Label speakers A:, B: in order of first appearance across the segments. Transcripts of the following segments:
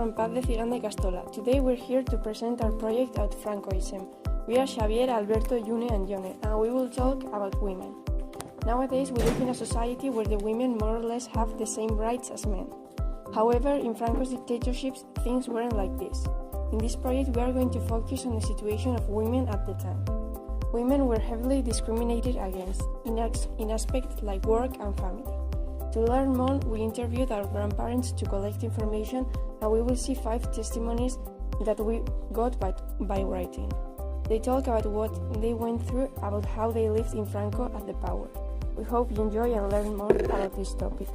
A: from Paz de Ziganda, Ikastola. Today we're here to present our project at Francoism. We are Xabier, Alberto, Jone and Jone, and we will talk about women. Nowadays we live in a society where the women more or less have the same rights as men. However, in Franco's dictatorships, things weren't like this. In this project we are going to focus on the situation of women at the time. Women were heavily discriminated against in aspects like work and family. To learn more, we interviewed our grandparents to collect information, and we will see 5 testimonies that we got by writing. They talk about what they went through, about how they lived in Franco at the power. We hope you enjoy and learn more about this topic.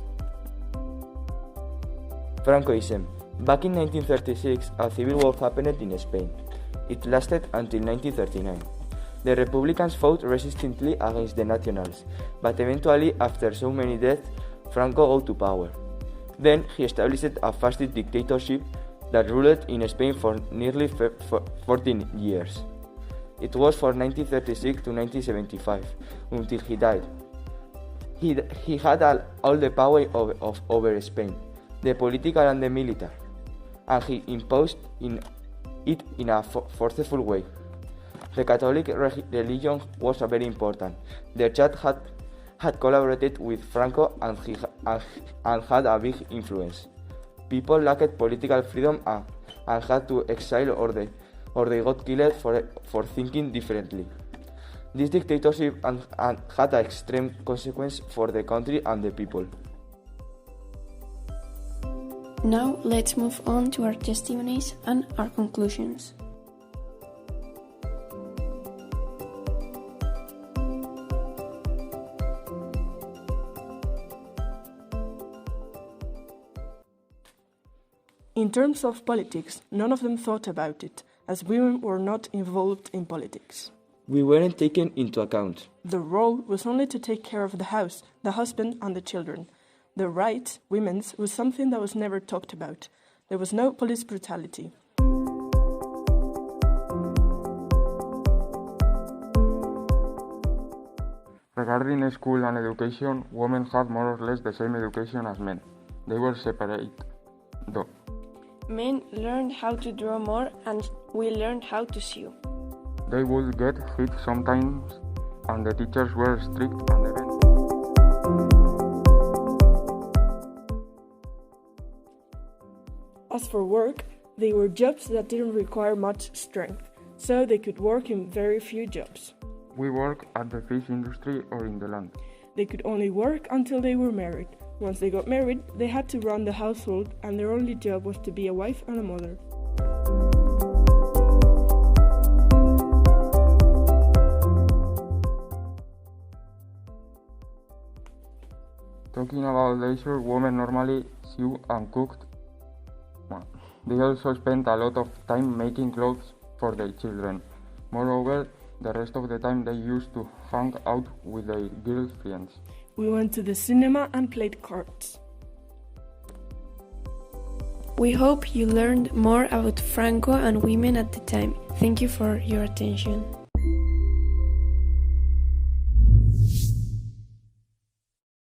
B: Francoism. Back in 1936, a civil war happened in Spain. It lasted until 1939. The Republicans fought resistantly against the Nationals, but eventually, after so many deaths, Franco got to power. Then he established a fascist dictatorship that ruled in Spain for nearly 14 years. It was from 1936 to 1975, until he died. He had all the power over Spain, the political and the military, and he imposed it in a forceful way. The Catholic religion was very important. The Church had collaborated with Franco and had a big influence. People lacked political freedom and had to exile or they got killed for thinking differently. This dictatorship had an extreme consequence for the country and the people.
A: Now let's move on to our testimonies and our conclusions.
C: In terms of politics, none of them thought about it, as women were not involved in politics.
B: We weren't taken into account.
C: The role was only to take care of the house, the husband and the children. The right, women's, was something that was never talked about. There was no police brutality.
D: Regarding school and education, women had more or less the same education as men. They were separate, though.
A: Men learned how to draw more, and we learned how to sew.
D: They would get hit sometimes, and the teachers were strict and
C: As for work, they were jobs that didn't require much strength, so they could work in very few jobs.
D: We worked at the fish industry or in the land.
C: They could only work until they were married. Once they got married, they had to run the household, and their only job was to be a wife and a mother.
D: Talking about leisure, women normally sew and cooked. They also spent a lot of time making clothes for their children. Moreover, the rest of the time they used to hang out with their girlfriends.
C: We went to the cinema and played cards.
A: We hope you learned more about Franco and women at the time. Thank you for your attention.